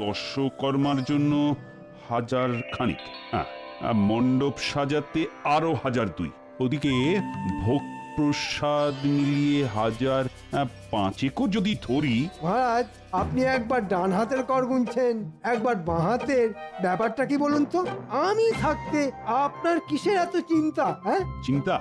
দর্শকর্মার জন্য 1000 খানিক, হ্যাঁ, মণ্ডপ সাজাতে আরো 1002, ওদিকে ভোগ প্রসাদ মিলিয়ে 1005 যদি ধরি। মহারাজ, আপনি একবার ডান হাতের কর গুনছেন, একবার বাঁ হাতের। ব্যাপারটা কি বলুন তো? আমি থাকতে আপনার কিসের এত চিন্তা? হ্যাঁ, চিন্তা?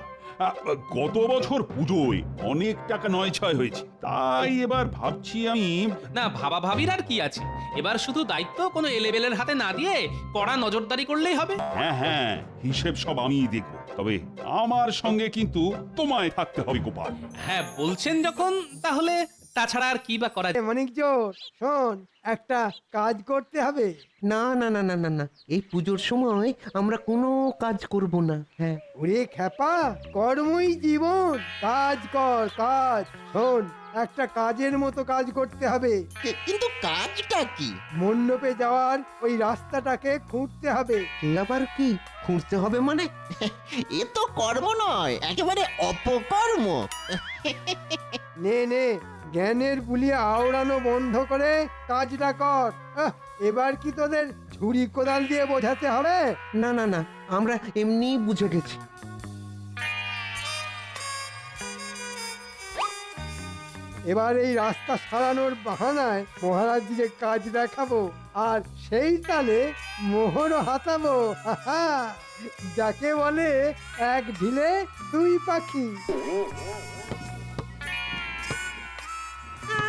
গত বছর পুজোয় অনেক টাকা নয় ছয় হয়েছে, তাই এবার ভাবছি আমি। না, ভাবা ভাবির আর কি আছে, এবার শুধু দায়িত্ব কোনো এলেবেলের হাতে না দিয়ে কড়া নজরদারি করলেই হবে। হ্যাঁ হ্যাঁ, হিসেব সব আমিই দেখব, তবে আমার সঙ্গে কিন্তু তোমায় থাকতে হবে গোপাল। হ্যাঁ বলছেন যখন, তাহলে তাছাড়া আর কি বা করা যায়? মানিক জোর, শোন, একটা কাজ করতে হবে। না না না না না না, এই পুজোর সময় আমরা কোনো কাজ করব না। হ্যাঁ, ওরে খ্যাপা, কর্মই জীবন, কাজ কর কাজ। শোন, একটা কাজের মতো কাজ করতে হবে। কিন্তু কাজটা কি? মণ্ডপে যাওয়ার ওই রাস্তাটাকে খুঁড়তে হবে। এ আবার কি খুঁজতে হবে মানে? এ তো কর্ম নয়, একেবারে অপকর্ম। নে নে, জ্ঞানের বুলিয়ে আওড়ানো বন্ধ করে কাজটা কর। এবার কি তোদের ঝুড়ি কোদাল দিয়ে বোঝাতে হবে? না না না, আমরা এমনি বুঝে গেছি। এবার এই রাস্তা সারানোর বাহানায় মহারাজজিকে কাজ দেখাবো, আর সেই তালে মোহরও হাতাবো। যাকে বলে এক ঢিলে 2 পাখি।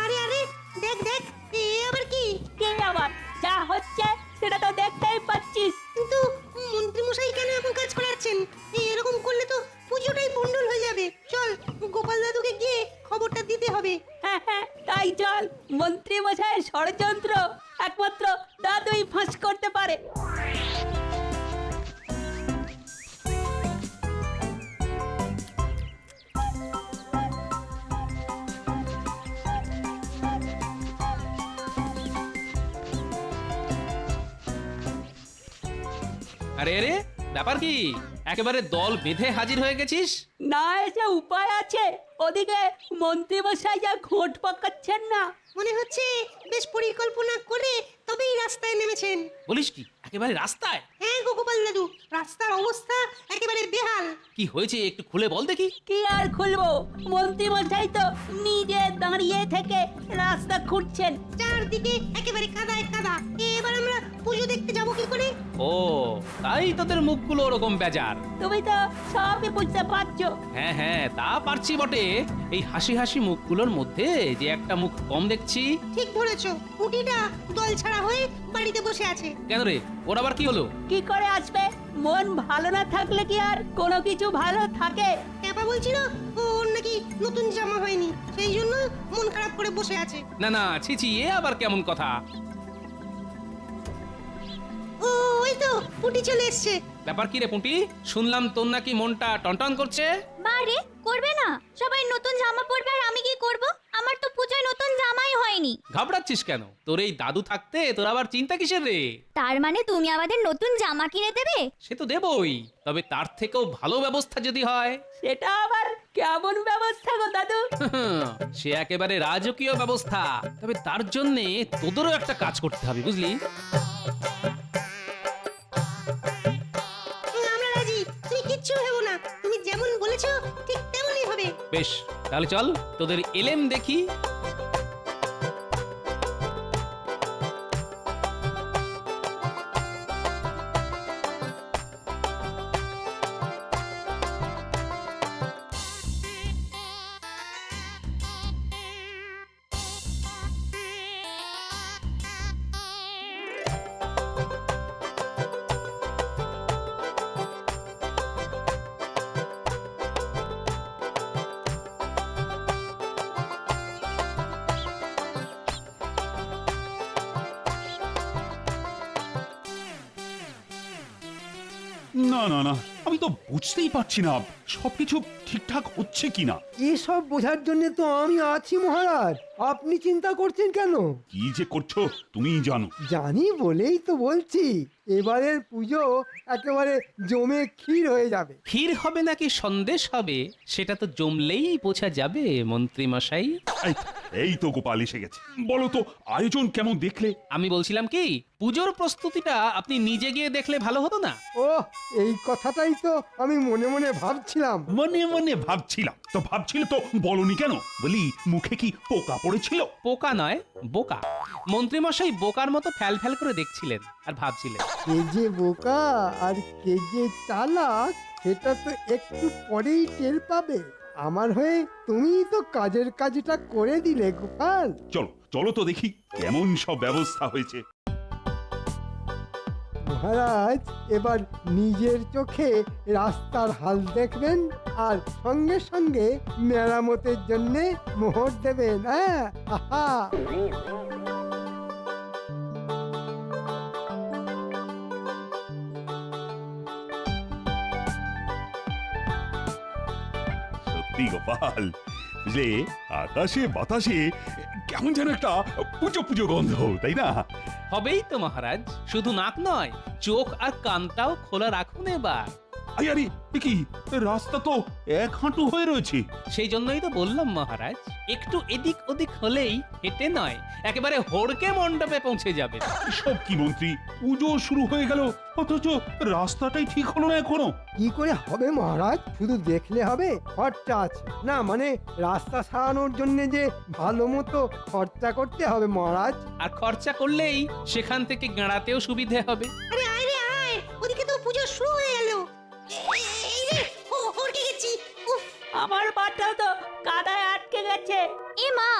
আরে আরে, দেখ দেখ, এ আবার কি? কে আবার? যা হচ্ছে সেটা তো দেখতেই পাচ্ছিস। কিন্তু মন্ত্রী মশাই কেন এমন কাজ করাচ্ছেন? এরকম করলে তো পুজোটাই পন্ডল হয়ে যাবে। চল, গোপাল দাদুকে গিয়ে খবরটা দিতে হবে। হ্যাঁ হ্যাঁ, তাই চল। মন্ত্রী মশাইয়ের ষড়যন্ত্র একমাত্র দাদুই ফাঁস করতে পারে। আরে আরে, ব্যাপার কি? একেবারে দল বেঁধে হাজির হয়ে গেছিস? না এসে উপায় আছে? ওদিকে মন্ত্রী মশাই যা ঘোট পাকাচ্ছেন না। মনে হচ্ছে বেশ পরিকল্পনা করে তবেই রাস্তায় নেমেছেন। বলিস কি, একেবারে রাস্তায়? হ্যাঁ গো গোপাল দাদু, রাস্তার অবস্থা একেবারে বেহাল। কি হয়েছে একটু খুলে বল দেখি। কি আর খুলবো, মন্ত্রী মশাই তো নিজে দাঁড়িয়ে থেকে রাস্তা খুঁড়ছেন। চারদিকে একেবারে কাদায় কাদা। এবার আমরা পুজো দেখতে যাব কি করে? ও, তাই তোদের মুখগুলো ওরকম বেজার। তুমি তো সবই বুঝতে পারছো। হ্যাঁ হ্যাঁ, তা পারছি বটে। এই হাসি হাসি মুখগুলোর মধ্যে যে একটা মুখ কম দেখছি। ঠিক ধরেছো, পুটিটা দল ছাড়া হয়ে বাড়িতে বসে আছে। কেন রে, ওর আবার কি হলো? কি করে আসবে? মন ভালো না থাকলে কি আর কোনো কিছু ভালো থাকে? ক্যাপা বলছিল ওর নাকি নতুন জামা হয়নি, সেই জন্য মন খারাপ করে বসে আছে। না না, ছি ছি, এ আবার কেমন কথা? ও, ওই তো পুটি চলে এসছে। ব্যাপার কি রে পুঁটি? শুনলাম তোর নাকি মনটা টনটন করছে। বারে করবে না, সবাই নতুন জামা পরবে আর আমি কি করব? আমার তো পূজায় নতুন জামাই হয়নি। ঘাবড়াচ্ছিস কেন? তোর এই দাদু থাকতে তোর আবার চিন্তা কিসের রে? তার মানে তুমি আমাদের নতুন জামা কিনে দেবে? সে তো দেবই, তবে তার থেকেও ভালো ব্যবস্থা যদি হয়। সেটা আবার কেমন ব্যবস্থা গো দাদু? সে একেবারে রাজকীয় ব্যবস্থা। তবে তার জন্যে তোদেরও একটা কাজ করতে হবে, বুঝলি? আমরা রাজি, তুমি কিচ্ছু ভেবো না। তুমি যেমন বলেছো ঠিক তেমনই হবে। বেশ, তাহলে চল তোদের এলেম দেখি। না না না, আমি তো বুঝতেই পারছি না সবকিছু ঠিকঠাক হচ্ছে কিনা। এসব বোঝার জন্য তো আমি আছি মহারাজ। আপনি চিন্তা করছেন কেন? কি যে করছো তুমিই জানো। জানি বলেই তো বলছি, এবারের পুজো একেবারে জমে ক্ষীর হয়ে যাবে। ক্ষীর হবে নাকি সন্দেশ হবে সেটা তো জমলেই বোঝা যাবে মন্ত্রী মশাই। এই তো গোপাল এসে গেছে। বলো তো আয়োজন কেমন দেখলে? আমি বলছিলাম কি পুজোর প্রস্তুতিটা আপনি নিজে গিয়ে দেখলে ভালো হতো না? ও, এই কথাটাই তো আমি মনে মনে ভাবছিলাম। মনে মনে ভাবছিলাম তো ভাবছিলে তো বলনি কেন? বলি মুখে কি পোকা পড়েছিল? পোকা নয় বোকা। মন্ত্রী মশাই বোকার মতো ফ্যাল ফ্যাল করে দেখছিলেন আর ভাবছিলেন। কে যে বোকা আর কে যে চালাক সেটা তো একটু পরেই টের পাবে। আমার হয়ে তুমিই তো কাজের কাজটা করে দিলে গোপাল। চলো চলো তো দেখি কেমন সব ব্যবস্থা হয়েছে। মহারাজ এবার নিজের চোখে রাস্তার হাল দেখবেন আর সঙ্গে সঙ্গে মেরামতের জন্য মোহর দেবেন। হ্যাঁ, আহা। সত্যি গোপাল, যে আকাশে বাতাসে কেমন যেন একটা পুজো পুজো গন্ধ, তাই না? হবেই তো মহারাজ, শুধু নাক নয় চোখ আর কানটাও খোলা রাখুন এবার। আরে এ কি, রাস্তা তো এক হাঁটু হয়ে রয়েছে। সেই জন্যই তো বললাম মহারাজ, একটু এদিক ওদিক হলেই হেঁটে নয় একেবারে হড়কে মণ্ডপে পৌঁছে যাবে। সব কি মন্ত্রী, পুজো শুরু হয়ে গেল অথচ রাস্তাটাই ঠিক হলো না এখনো। কি করে হবে মহারাজ? শুধু দেখলে হবে? খরচা আছে না, মানে রাস্তা সারানোর জন্য যে ভালো মতো খরচা করতে হবে মহারাজ। আর খরচা করলেই সেখান থেকে গাঁড়াতেও সুবিধে হবে। আরে আয় রে আয়, ওদিকে তো পুজো শুরু হয়ে গেল। এই রে, হড়কে গেছি। উফ, আমার পাটাও তো কাদায় আটকে গেছে। এ মা,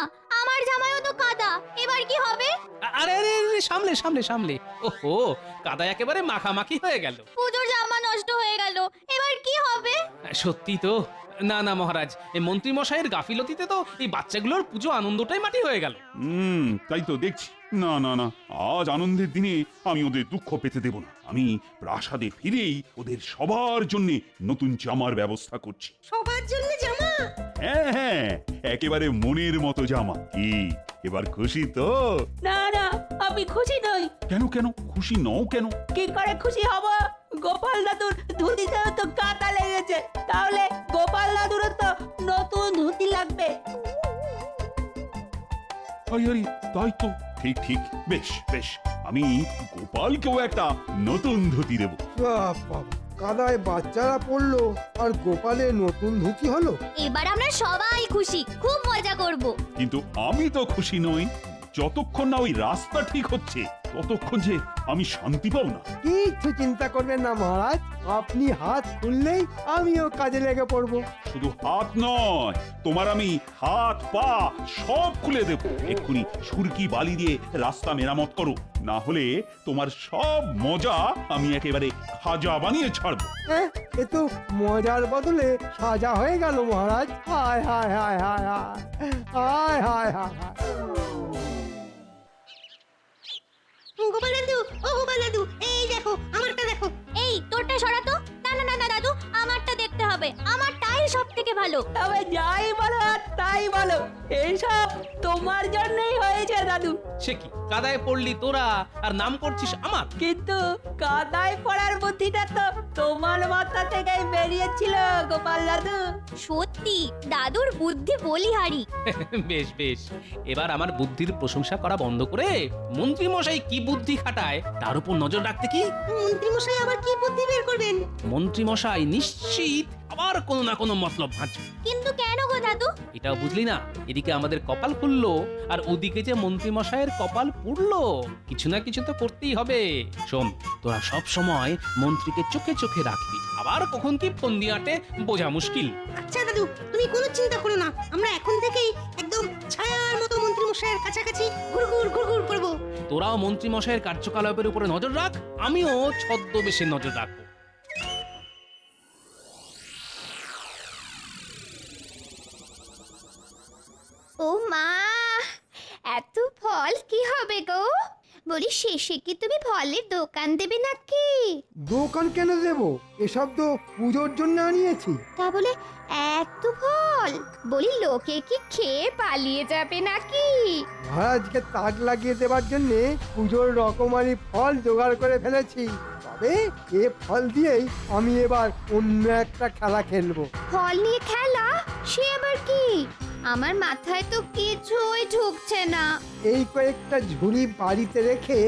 আমার জামাইও তো কাদা, এবার কি হবে? আরে আরে আরে, সামলে সামলে সামলে। ওহো, কাদা একেবারে মাখামাখি হয়ে গেল। পুজোর জামা নষ্ট হয়ে গেল, এবার কি হবে? সত্যি তো। না না মহারাজ, এই মন্ত্রী মশাইয়ের গাফিলতিতে তো এই বাচ্চাগুলোর পুজো আনন্দটাই মাটি হয়ে গেল। তাই তো দেখছি। না না না, আজ আনন্দের দিনে আমি ওদের দুঃখ পেতে দেব না। আমি প্রাসাদে ফিরেই ওদের সবার জন্য নতুন জামার ব্যবস্থা করছি। সবার জন্য জামা? হ্যাঁ হ্যাঁ, একেবারে মনের মতো জামা। কি এবার খুশি তো? না না, আমি খুশি নই। কেন কেন খুশি নও কেন? কি করে খুশি হব? গোপাল দাদুর ধুতিতেও তো কাঁটা লেগেছে, তাহলে গোপাল দাদুরও তো নতুন ধুতি লাগবে। আরে তাই তো, ঠিক ঠিক, বেশ বেশ, আমি গোপালকেও একটা নতুন ধুতি দেব। বাবা, কাদায় বাচ্চারা পড়লো আর গোপালের নতুন ধুতি হলো। এবার আমরা সবাই খুশি, খুব মজা করব। কিন্তু আমি তো খুশি নই। যতক্ষণ না ওই রাস্তা ঠিক হচ্ছে ততক্ষণ যে আমি শান্তি পাবো না। কিচ্ছু চিন্তা করবেন না মহারাজ, আপনি হাত খুললেই আমিও কাজে লেগে পড়বো। শুধু হাত নয়, তোমার আমি হাত পা সব খুলে দেব। এক্ষুনি সুরকি বালি দিয়ে রাস্তা মেরামত করো, না হলে তোমার সব মজা আমি একেবারে খাজা বানিয়ে ছাড়বো। এ তো মজার বদলে সাজা হয়ে গেল মহারাজ। হায় হায় হায় হায় হায় হায় হায় হায় হায়। গোপাল দাদু, ও গোপাল দাদু, এই দেখো আমারটা দেখো। এই তোরটা সরাতো। না না না না দাদু, আমারটা দেখতে হবে, আমারটাই সব থেকে ভালো। তবে যাই বলো আর তাই বলো, এইসব তোমার জন্যই হয়েছে দাদু। সে কি, কাদায় পড়লি তোরা আর নাম করছিস আমার? কিন্তু কাদায় পড়ার বুদ্ধিটা তো তোমার মাথা থেকেই বেরিয়েছিল গোপাল দাদু। সত্যি দাদুর বুদ্ধি বলিহারি। বেশ বেশ, এবার আমার বুদ্ধির প্রশংসা করা বন্ধ করে মন্ত্রী মশাই কি বুদ্ধি খাটায় তার উপর নজর রাখতে কি? মন্ত্রী মশাই আবার কি বুদ্ধি বের করবেন? মন্ত্রী মশাই নিশ্চিত আবার কোনো না কোনো মতলব ভাঁজবে। কিন্তু কেন গো দাদু? এটাও বুঝলি না? এদিকে আমাদের কপাল খুললো আর ওদিকে যে মন্ত্রী মশাইয়ের কপাল পুড়লো। কিছু না কিছু তো করতেই হবে। শোন, তোরা সব সময় মন্ত্রীকে চোখে চোখে রাখবি, আবার কখন কি ফন্দি আটে বোঝা মুশকিল। আচ্ছা দাদু, তুমি কোনো চিন্তা করো না, আমরা এখন থেকেই একদম ছায়ার মতো মন্ত্রী মশাইয়ের কাছাকাছি ঘুরঘুর ঘুরঘুর করবো। তোরাও মন্ত্রী মশাইয়ের কার্যকলাপের উপরে নজর রাখ, আমিও ছদ্মবেশে নজর রাখবো। ও মা, এত ফল কি হবে গো? বলি শেষে কি তুমি ফলের দোকান দেবে নাকি? দোকান কেন দেব? এসব তো পুজোর জন্য আনিয়েছি। তা বলে এত ফল? ফল বলি লোকে কি খেয়ে পালিয়ে যাবে নাকি? মহারাজকে তাক লাগিয়ে দেবার জন্য পুজোর রকমারি ফল জোগাড় করে ফেলেছি। তবে এ ফল দিয়েই আমি এবার অন্য একটা খেলা খেলবো। ফল নিয়ে খেলা? সে আবার কি? আমার মাথায় তো কিছুই ঢুকছে না। এই কয়েকটা ঝুড়ি বাড়িতে রেখে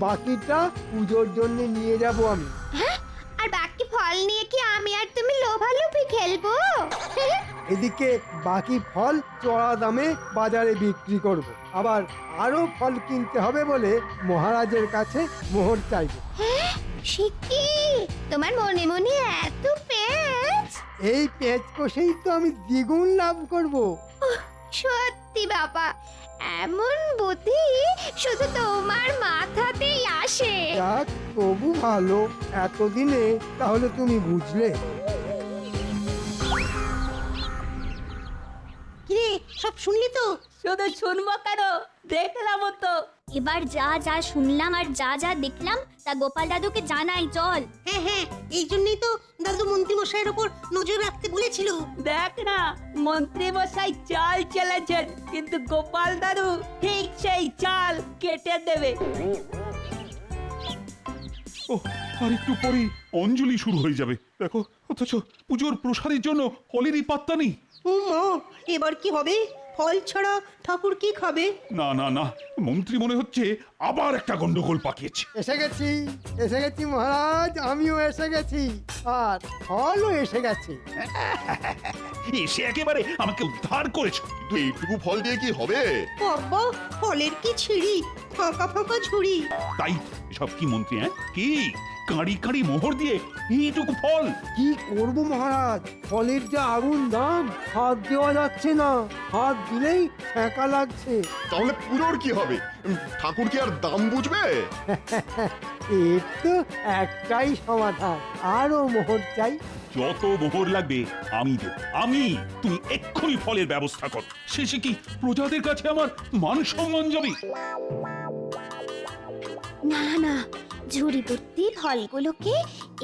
বাকিটা পুজোর জন্য নিয়ে যাব আমি। হ্যাঁ? আর বাকি ফল নিয়ে কি আমি আর তুমি লোভালোভি খেলবো? এদিকে বাকি ফল চড়া দামে বাজারে বিক্রি করব। আবার আরো ফল কিনতে হবে বলে মহারাজের কাছে মোহর চাইবো। হ্যাঁ? সে কি? তোমার মনে মনে এত পেঁচ? এই পেঁচ কষেই তো আমি দ্বিগুণ লাভ করব। সত্যি বাবা, এমন বুদ্ধি শুধু তোমার মাথাতেই আসে। যাক, তবু ভালো, এতদিনে তাহলে তুমি বুঝলে। কিরে সব শুনলি তো? শুধু শুনবো কেন, দেখলামও তো। এবার যা যা শুনলাম আর যা যা দেখলাম তা গোপাল দাদুকে জানাই চল। হ্যাঁ হ্যাঁ, এই জন্যই তো দাদু মন্ত্রী মশাইয়ের উপর নজর রাখতে বলেছিল। দেখ না, মন্ত্রী মশাই চাল চেলেছেন, কিন্তু গোপাল দাদু ঠিক সেই চাল কেটে দেবে। ও, আর একটু পরে অঞ্জলি শুরু হয়ে যাবে দেখো, অথচ পুজোর প্রসাদের জন্য ফলেরই পাত্তা নেই। ও মা, এবার কি হবে? ফল ছাড়া ঠাকুর কি খাবে? না না না, মন্ত্রী মনে হচ্ছে আবার একটা গন্ডগোল পাকিয়েছে। এসে গেছি মহারাজ, আমিও এসে গেছি, আর ফলও এসে গেছে। এসে একেবারে আমাকে উদ্ধার করেছো। কিন্তু এইটুকু ফল দিয়ে কি হবে? বাবা, ফলের কি ছিঁড়ি, ফাঁকা ফাঁকা ঝুড়ি। তাই সব কি মন্ত্রী, হ্যাঁ কি কাঁড়ি কাঁড়ি মোহর দিয়ে এইটুকু ফল? কি করব মহারাজ, ফলের যা আগুন দাম, হাত দেওয়া যাচ্ছে না, হাত দিলেই ছ্যাঁকা লাগছে। তাহলে পুজোর কি হবে? ঠাকুর কি আর দাম বুঝবে? এর তো একটাই সমাধান, আরো মোহর চাই। যত মোহর লাগবে আমি দেব, আমি। তুমি এক্ষুনি ফলের ব্যবস্থা করো, শেষে কি প্রজাদের কাছে আমার মান সম্মান যাবে? না না, ঝুড়ি ভর্তি ফলগুলোকে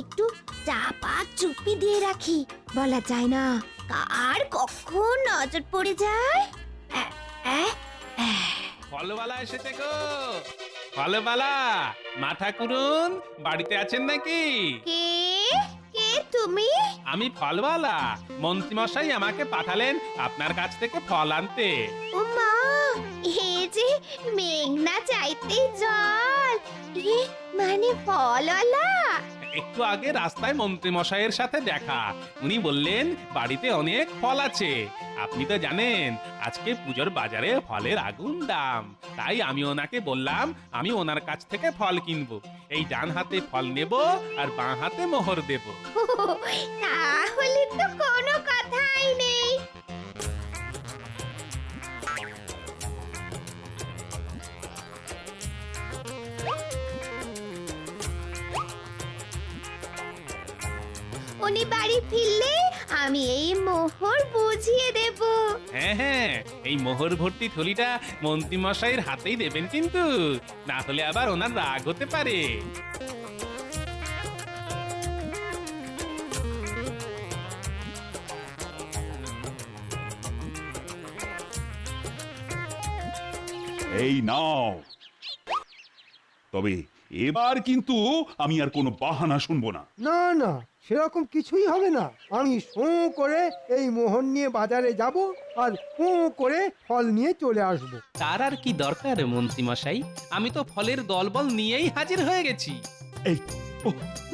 একটু চাপা চুপি দিয়ে রাখি, বলা যায় না কার কখন নজর পড়ে যায়। ফলবালা এসেছে গো, ফলবালা। মাথা করুন, বাড়িতে আছেন নাকি? কে কে তুমি? আমি ফলবালা, মন্ত্রীমশাই আমাকে পাঠালেন আপনার কাছ থেকে ফল আনতে। ও মা, এ যে মেঘনা চাইতে জল, এ মানে ফলওয়ালা। একটু আগে রাস্তায় মন্ত্রীমশাইয়ের সাথে দেখা, উনি বললেন বাড়িতে অনেক ফল আছে। আপনি তো জানেন আজকে পুজোর বাজারে ফলের আগুন দাম, তাই আমি ওনাকে বললাম আমি ওনার কাছ থেকে ফল কিনবো। এই ডান হাতে ফল নেব আর বাঁ হাতে মোহর দেব। তাহলে তো কোনো কথাই নেই। উনি বাড়ি ফিরলে আমি এই মোহর বুঝিয়ে দেব। হ্যাঁ হ্যাঁ, এই মোহর ভর্তি থলিটা মন্ত্রীমশাইয়ের হাতেই দেবেন কিন্তু, না হলে আবার ওনার রাগ হতে পারে। এই নাও। তবে এবার কিন্তু আমি আর কোনো বাহানা শুনবো না। না না, সেরকম কিছুই হবে না। আমি শোঁ করে এই মোহর নিয়ে বাজারে যাব আর শোঁ করে ফল নিয়ে চলে আসব। তার আর কি দরকার মন্ত্রীমশাই, আমি তো ফলের দলবল নিয়েই হাজির হয়ে গেছি। এই ও,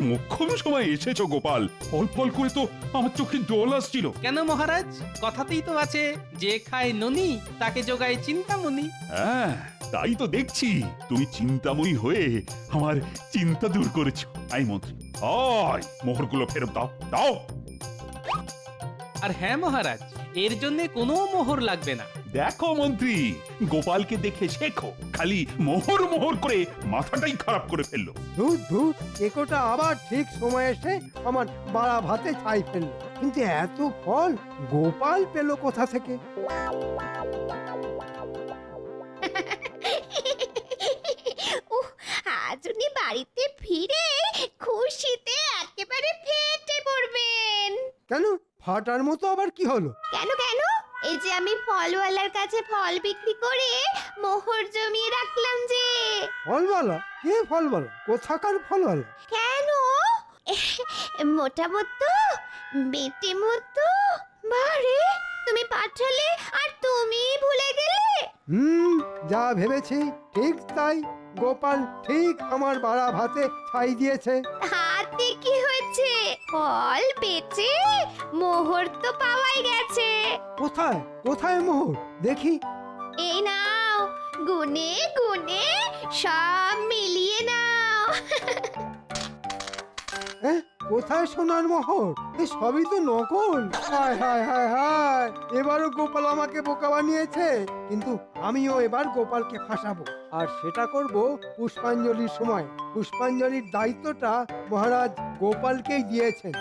মোক্ষম সময় এসেছো গোপাল। ফল ফল করে তো আমার চোখে জল আসছিল। কেন মহারাজ, কথাতেই তো আছে যে খায় ননি তাকে যোগায় চিন্তামণি। হ্যাঁ, তাই তো দেখছি তুমি চিন্তাময়ী হয়ে আমার চিন্তা দূর করেছো। আই মন্ত্রী, আয় মোহরগুলো ফেরত দাও, দাও। আর হ্যাঁ মহারাজ, এর জন্য কোনো মোহর লাগবে না। দেখো মন্ত্রী, গোপালকে দেখে শেখো, খালি মোহর মোহর করে মাথাটাই খারাপ করে ফেললো। ধুর ধুর, একোটা আবার ঠিক সময় এসে আমার বাড়া ভাতে ছাই ফেললো। কিন্তু এত ফল গোপাল পেল কোথা থেকে? আজ উনি বাড়িতে ফিরে খুশিতে একেবারে ফেটে পড়বেন। কেন, ফাটার মতো আবার কি হলো? কেন কেন? এই যে আমি ফলওয়ালার কাছে ফল বিক্রি করে মোহর জমিয়ে রাখলাম যে। ফলওয়ালা? কে ফলওয়ালা? কোথাকার ফলওয়ালা? কেন? মোটা মতো, বেটে মতো। বারে, তুমি পাঠালে আর তুমি ভুলে গেলে। যা ভেবেছি ঠিক তাই। গোপাল ঠিক আমার বাড়া ভাতে ছাই দিয়েছে। হাতে কি হয়েছে? ফল বেচে মোহর তো পাওয়াই গেছে। কোথায় কোথায় মোহর দেখি? এই নাও, গুনে গুনে সব মিলিয়ে নাও। কোথায় সোনার মোহর? এ সবই তো নকল। হায় হায় হায় হায়, এবারও গোপাল আমাকে বোকা বানিয়েছে। কিন্তু আমিও এবার গোপালকে ফাঁসাবো, আর সেটা করব পুষ্পাঞ্জলির সময়। পুষ্পাঞ্জলির দায়িত্বটা মহারাজ গোপালকেই দিয়েছেন।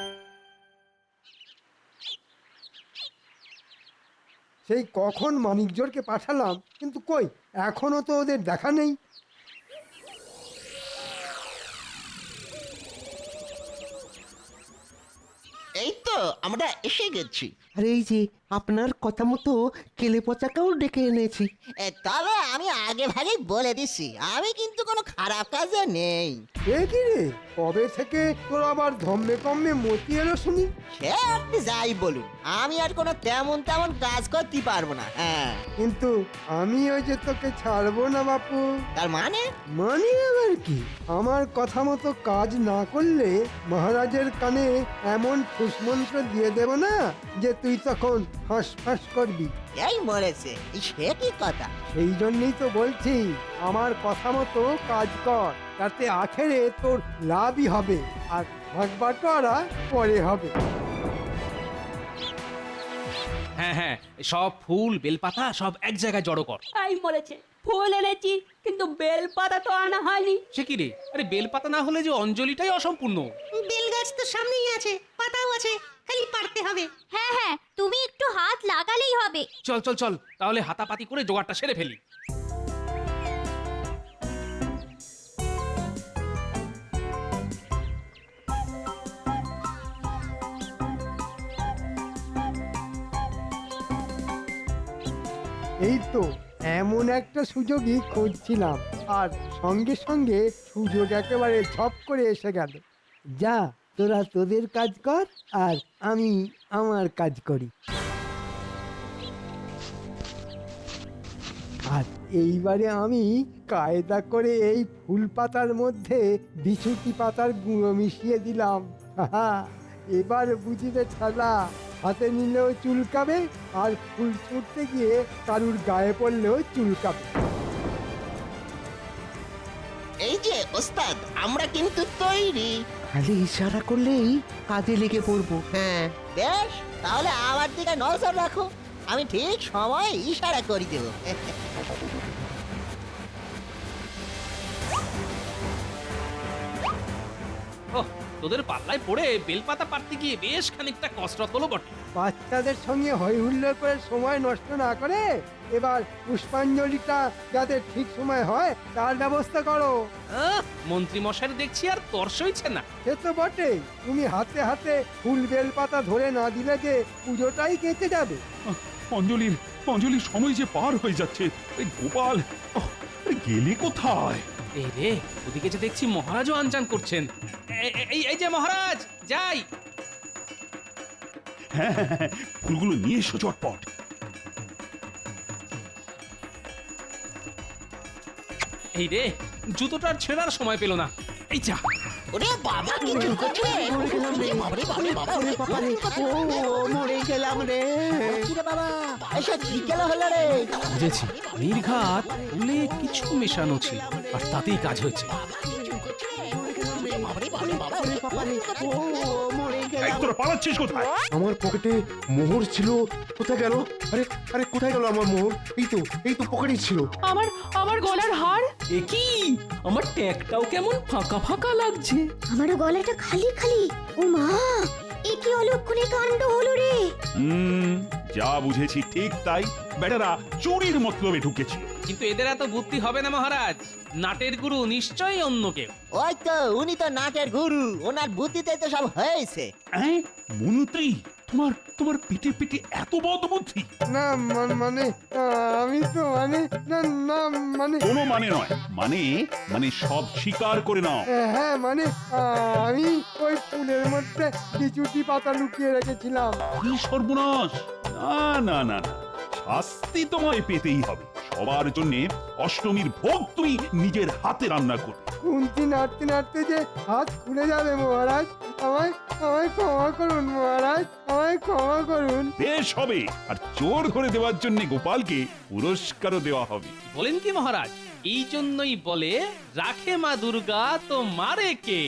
সেই কখন মানিকজোরকে পাঠালাম, কিন্তু কই এখনো তো ওদের দেখা নেই। এই তো আমরা এসে গেছি। আর এই যে আপনার কথা মতো কেলে পচাকেও ডেকে এনেছি। তবে আমি আগে ভাগেই বলে দিছি, আমি কিন্তু কোনো খারাপ কাজে নেই। এ কি রে, কবে থেকে তোর আবার ধম্মে কম্মে মতি এলো শুনি? সে আপনি যাই বলুন, আমি আর কোনো তেমন তেমন কাজ করতে পারবো না। হ্যাঁ, কিন্তু আমি ওই যে তোকে ছাড়বো না বাপু। তার মানে? মানে আবার কি? আমার কথা মতো কাজ না করলে মহারাজের কানে এমন ফুসমন্ত্র দিয়ে দেব না যে তুই তখন ফাঁস ফাঁস করবি। এই মরেছে, সে কি কথা? সেই জন্যই তো বলছি, আমার কথা মতো কাজ কর, তাতে আখেরে তোর লাভই হবে, আর ভাগ বাটোয়ারা পরে হবে। হ্যাঁ হ্যাঁ, সব ফুল বেলপাতা সব এক জায়গায় জড়ো কর। আই মরেছে, ফুল এনেছি কিন্তু বেলপাতা তো আনা হয়নি। সে কি রে? আরে বেলপাতা না হলে যে অঞ্জলিটাই অসম্পূর্ণ। বেল গাছ তো সামনেই আছে, পাতাও আছে, খালি পারতে হবে। হ্যাঁ হ্যাঁ, তুমি একটু হাত লাগালেই হবে। চল চল চল, তাহলে হাতাপাতি করে জোগাড়টা সেরে ফেলি। এই তো এমন একটা সুযোগই খুঁজছিলাম, আর সঙ্গে সঙ্গে সুযোগ একেবারে ঝপ করে এসে গেল। যা, তোরা তোদের কাজ কর, আর আমি আমার কাজ করি। আর এইবারে আমি কায়দা করে এই ফুল পাতার মধ্যে বিছুটি পাতার গুঁড়ো মিশিয়ে দিলাম। হাহা, এবার বুঝিবে ছালা, হাতে নিলেও চুলকাবে, আর ফুল ছুটতে গিয়ে কারুর গায়ে পড়লেও চুলকাবে। এই যে ওস্তাদ, আমরা কিন্তু তৈরি। খালি ইশারা করলেই কাজে লেগে পড়বো। হ্যাঁ, বেশ, তাহলে আমার দিকে নজর রাখো, আমি ঠিক সময় ইশারা করে দেব। ওহ, তোদের পাল্লায় পড়ে বেলপাতা পাড়তে গিয়ে বেশ খানিকটা কসরত হলো বটে। বাচ্চাদের সঙ্গে হই হুল্লোড় করে সময় নষ্ট না করে এবার পুষ্পাঞ্জলিটা যাতে ঠিক সময় হয় তার ব্যবস্থা করো। মন্ত্রী মশাই দেখছি আর তর সইছে না। সে তো বটে, তুমি হাতে হাতে ফুল বেল পাতা ধরে না দিলে যে পুজোটাই কেটে যাবে। অঞ্জলির অঞ্জলির সময় যে পার হয়ে যাচ্ছে। এই গোপাল, গেলে কোথায়? এই রে, ওদিকে যে দেখছি মহারাজও আনজান করছেন। এই যে মহারাজ, যাই। হ্যাঁ হ্যাঁ হ্যাঁ, ফুলগুলো নিয়ে এসো চটপট। এই রে, জুতোটার ছেঁড়ার সময় পেল না। এই যা। ওরে বাবা, কিছু করছে? মরে গেলাম রে। বাবারে, বাবারে, বাবা, ওরে বাবারে, ও মরে গেলাম রে। কি রে বাবা, এসব কি গেল হলো রে? বুঝেছি, নির্ঘাত ফুলে কিছু মেশানো ছিল, আর তাতেই কাজ হয়েছে। বাবারে, বাবারে, বাবা, ওরে বাবারে, ও মরে এই গেলাম। তোরা পালাচ্ছিস কোথায়? আমার পকেটে মোহর ছিল, কোথায় গেল? আরে আরে কোথায় গেল আমার মোহর? এই তো পকেটেই ছিল। আমার গলার হার এ কি? আমার ট্যাগটাও কেমন ফাঁকা ফাঁকা লাগছে। আমারও গলাটা খালি খালি। ও মা, এ কি অলক্ষণে কাণ্ড হলো রে! যা বুঝেছি ঠিক তাই। বেটারা চুরির মতলবে ঢুকেছিল। কিন্তু এদের এত বুদ্ধি হবে না মহারাজ। নাটের গুরু নিশ্চয়ই অন্য কেউ। ওই তো উনি তো নাটের গুরু, ওনার বুদ্ধিতে তো সব হয়েছে। মন্ত্রী তোমার পেটে পেটে এত বদ বুদ্ধি? না মানে আমি তো মানে না না মানে কোনো মানে নয়, মানে সব স্বীকার করে নাও। হ্যাঁ মানে আমি ওই ফুলের মধ্যে বিচুটি পাতা লুকিয়ে রেখেছিলাম। কি সর্বনাশ! না না না না, শাস্তি তোমায় পেতেই হবে। সবার জন্য অষ্টমীর ভোগ তুমি নিজের হাতে রান্না করবে। কুন্তি নাড়তে নাড়তে যে হাত খুলে যাবে মহারাজ, আমায় আমায় ক্ষমা করুন মহারাজ, আমায় ক্ষমা করুন। বেশ হবে, আর চোর ধরে দেওয়ার জন্য গোপালকে পুরস্কারও দেওয়া হবে। বলেন কি মহারাজ? এই জন্যই বলে রাখে মা দুর্গা তো মারে কে।